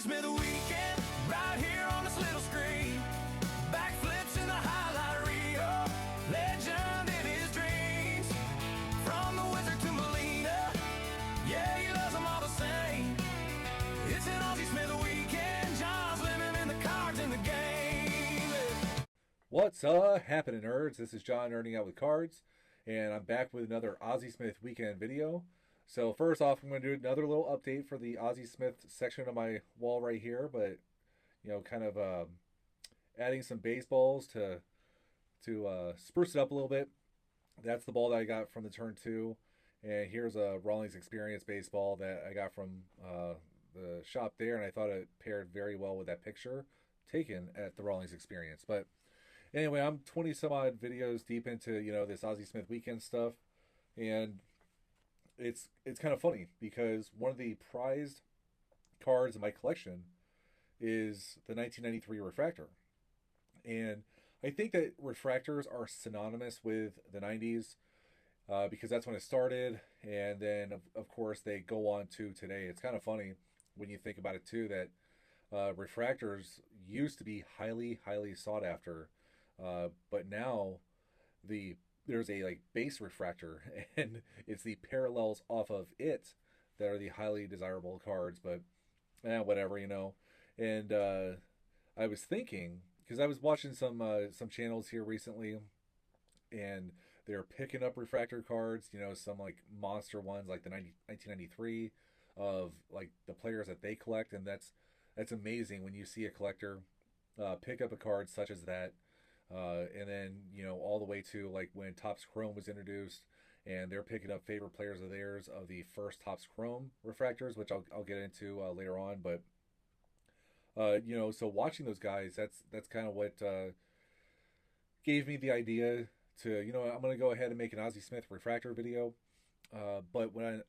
Smith weekend, right here on this little screen. Backflips in the highlight reel, legend in his dreams. From the Wizard to Molina, yeah, he loves them all the same. It's an Ozzie Smith weekend, John's living in the cards in the game. What's happening, nerds? This is John Nerding Out with Cards, and I'm back with another Ozzie Smith weekend video. So first off, I'm going to do another little update for the Ozzie Smith section of my wall right here, but kind of adding some baseballs to spruce it up a little bit. That's the ball that I got from the turn 2, and here's a Rawlings Experience baseball that I got from the shop there, and I thought it paired very well with that picture taken at the Rawlings Experience. But anyway, I'm 20 some odd videos deep into this Ozzie Smith weekend stuff, and it's kind of funny because one of the prized cards in my collection is the 1993 Refractor. And I think that Refractors are synonymous with the 90s because that's when it started. And then, of course, they go on to today. It's kind of funny when you think about it, too, that Refractors used to be highly, highly sought after. But now there's a base refractor, and it's the parallels off of it that are the highly desirable cards. But whatever, And I was thinking, because I was watching some channels here recently, and they're picking up refractor cards. Some like monster ones, like the 1993 of like the players that they collect, and that's amazing when you see a collector pick up a card such as that. And then, all the way to like when Topps Chrome was introduced, and they're picking up favorite players of theirs of the first Topps Chrome refractors, which I'll get into later on. But, so watching those guys, that's kind of what gave me the idea to, I'm going to go ahead and make an Ozzie Smith refractor video. But when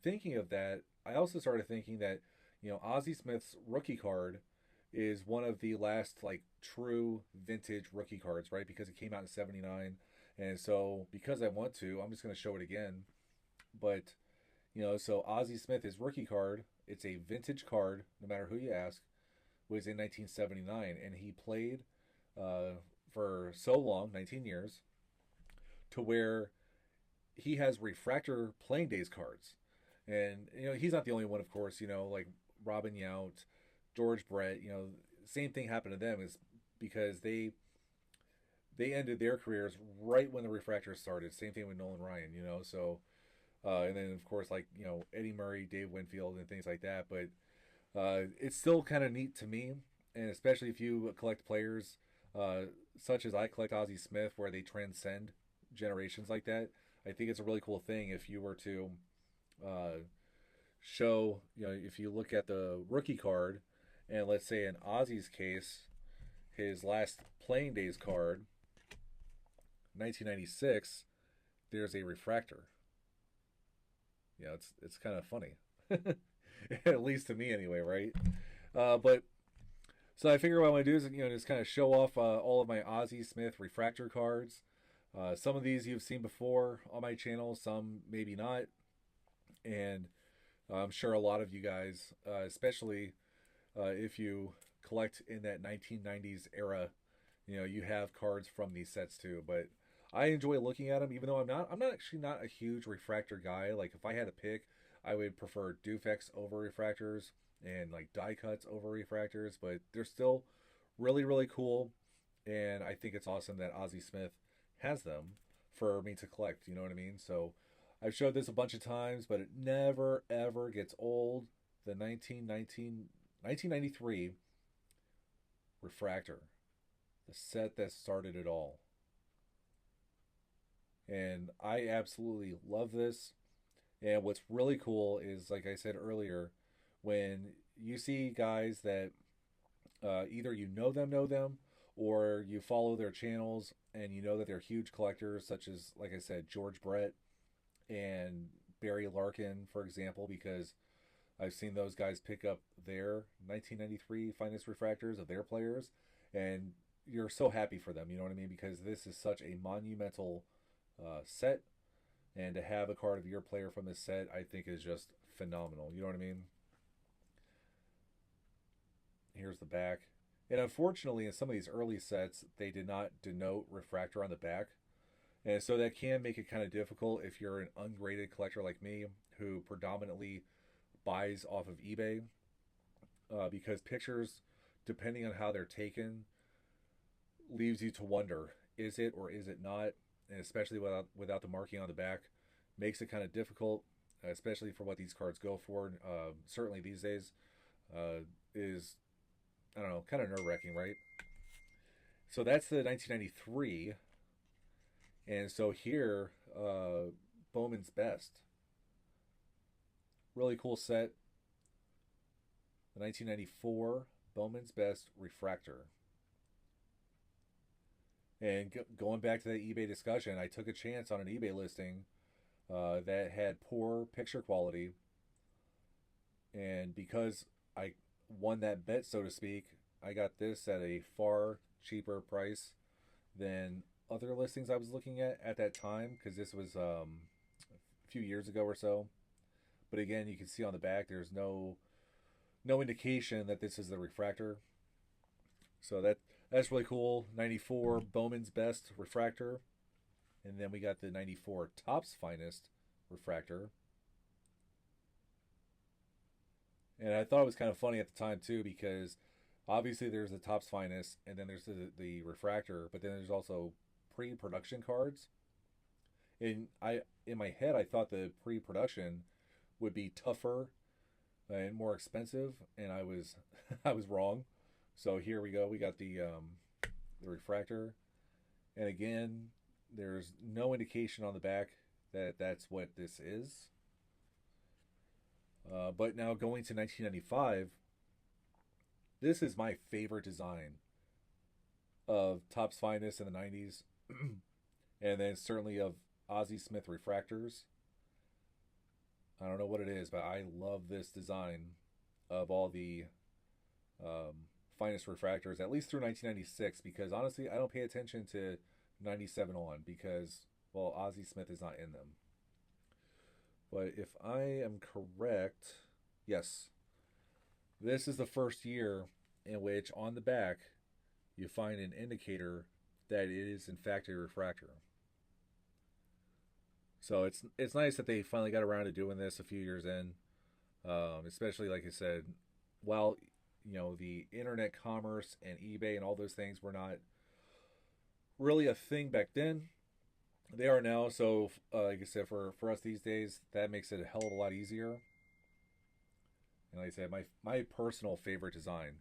thinking of that, I also started thinking that, Ozzie Smith's rookie card is one of the last true vintage rookie cards, right? Because it came out in '79, and so because I want to, I'm just going to show it again. But so Ozzie Smith, his rookie card, it's a vintage card, no matter who you ask, was in 1979, and he played for so long, 19 years, to where he has refractor playing days cards, and he's not the only one, of course. Like Robin Yount, George Brett, same thing happened to them, is because they ended their careers right when the Refractors started. Same thing with Nolan Ryan, so and then of course Eddie Murray, Dave Winfield, and things like that. But it's still kind of neat to me, and especially if you collect players such as I collect Ozzie Smith, where they transcend generations like that. I think it's a really cool thing if you were to show, if you look at the rookie card. And let's say in Ozzie's case, his last playing days card, 1996, there's a refractor. It's kind of funny, at least to me anyway, right? But so I figure what I'm going to do is just kind of show off all of my Ozzie Smith refractor cards. Some of these you've seen before on my channel, some maybe not, and I'm sure a lot of you guys, especially if you collect in that 1990s era, you have cards from these sets too. But I enjoy looking at them, even though I'm not actually not a huge refractor guy. Like if I had to pick, I would prefer Dufex over refractors and like die cuts over refractors. But they're still really, really cool, and I think it's awesome that Ozzie Smith has them for me to collect. You know what I mean? So I've showed this a bunch of times, but it never ever gets old. The 1993 Refractor, the set that started it all. And I absolutely love this. And what's really cool is, like I said earlier, when you see guys that either know them, or you follow their channels and you know that they're huge collectors, such as, like I said, George Brett and Barry Larkin, for example, because I've seen those guys pick up their 1993 finest refractors of their players, and you're so happy for them, you know what I mean? Because this is such a monumental set, and to have a card of your player from this set, I think is just phenomenal. You know what I mean? here's the back. And unfortunately, in some of these early sets, they did not denote refractor on the back. And so that can make it kind of difficult if you're an ungraded collector like me who predominantly buys off of eBay, because pictures, depending on how they're taken, leaves you to wonder, is it or is it not? And especially without the marking on the back, makes it kind of difficult, especially for what these cards go for. Certainly these days, is, I don't know, kind of nerve-wracking, right? So that's the 1993. And so here, Bowman's Best. Really cool set. The 1994 Bowman's Best Refractor. And going back to that eBay discussion, I took a chance on an eBay listing that had poor picture quality. And because I won that bet, so to speak, I got this at a far cheaper price than other listings I was looking at that time, because this was a few years ago or so. But again, you can see on the back there's no indication that this is the refractor. So that's really cool. 94 Bowman's Best Refractor. And then we got the 94 Topps Finest Refractor. And I thought it was kind of funny at the time too, because obviously there's the Topps Finest and then there's the Refractor, but then there's also pre-production cards. And in my head I thought the pre-production would be tougher and more expensive, and I was I was wrong. So here we go. We got the Refractor, and again, there's no indication on the back that that's what this is. But now going to 1995, this is my favorite design of Topps Finest in the 90s, and then certainly of Ozzie Smith Refractors. I don't know what it is, but I love this design of all the Finest Refractors, at least through 1996, because honestly, I don't pay attention to 97 on, because, well, Ozzie Smith is not in them. But if I am correct, yes, this is the first year in which on the back you find an indicator that it is in fact a refractor. So it's nice that they finally got around to doing this a few years in, especially like I said, while the internet commerce and eBay and all those things were not really a thing back then, they are now. So like I said, for us these days, that makes it a hell of a lot easier. And like I said, my personal favorite design.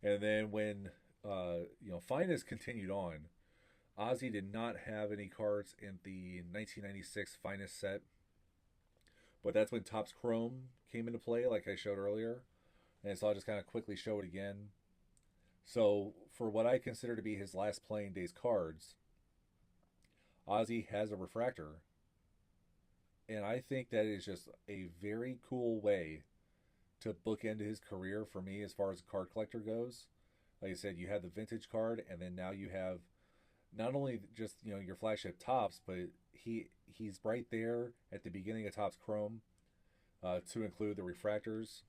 And then when Finest continued on, Ozzie did not have any cards in the 1996 Finest set, but that's when Topps Chrome came into play, like I showed earlier. And so I'll just kind of quickly show it again. So for what I consider to be his last playing days cards, Ozzie has a refractor. And I think that is just a very cool way to bookend his career for me as far as a card collector goes. Like I said, you have the vintage card, and then now you have not only just your flagship Topps, but he's right there at the beginning of Topps Chrome, to include the refractors.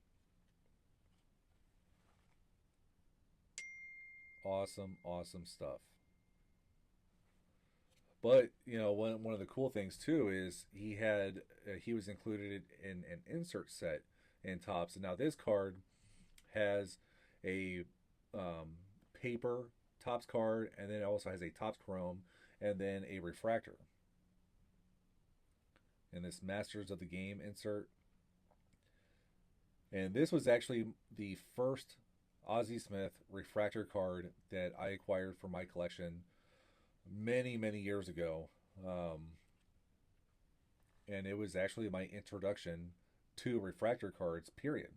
Awesome stuff. But one of the cool things too is he was included in an insert set in Topps, and now this card has a paper Topps card, and then it also has a Topps Chrome, and then a refractor. And this Masters of the Game insert. And this was actually the first Ozzie Smith refractor card that I acquired for my collection many years ago. And it was actually my introduction to refractor cards, period.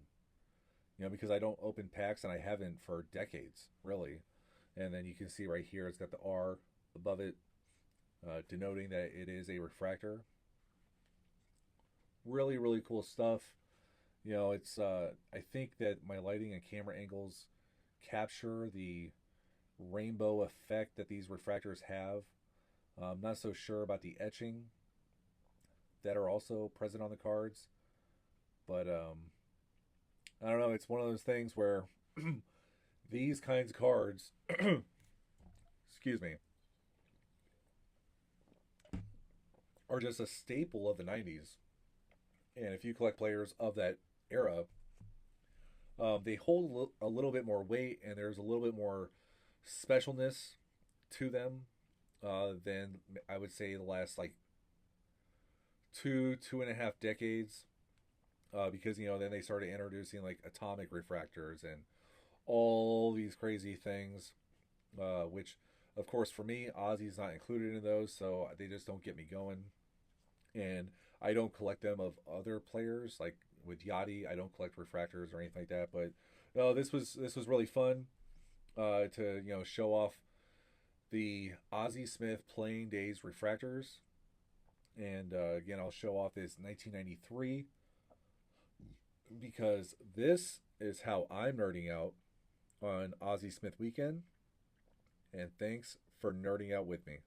Because I don't open packs, and I haven't for decades, really. And then you can see right here, it's got the R above it, denoting that it is a refractor. Really cool stuff. It's I think that my lighting and camera angles capture the rainbow effect that these refractors have. I'm not so sure about the etching that are also present on the cards, but I don't know. It's one of those things where these kinds of cards, excuse me, are just a staple of the 90s. And if you collect players of that era, they hold a little bit more weight, and there's a little bit more specialness to them than I would say the last like 2.5 decades. Because then they started introducing like atomic refractors and all these crazy things, which of course for me Ozzie's not included in those, so they just don't get me going. And I don't collect them of other players like with Yachty. I don't collect refractors or anything like that. But no, this was really fun to show off the Ozzie Smith Playing Days refractors. And again, I'll show off this 1993 because this is how I'm nerding out on Ozzie Smith weekend. And thanks for nerding out with me.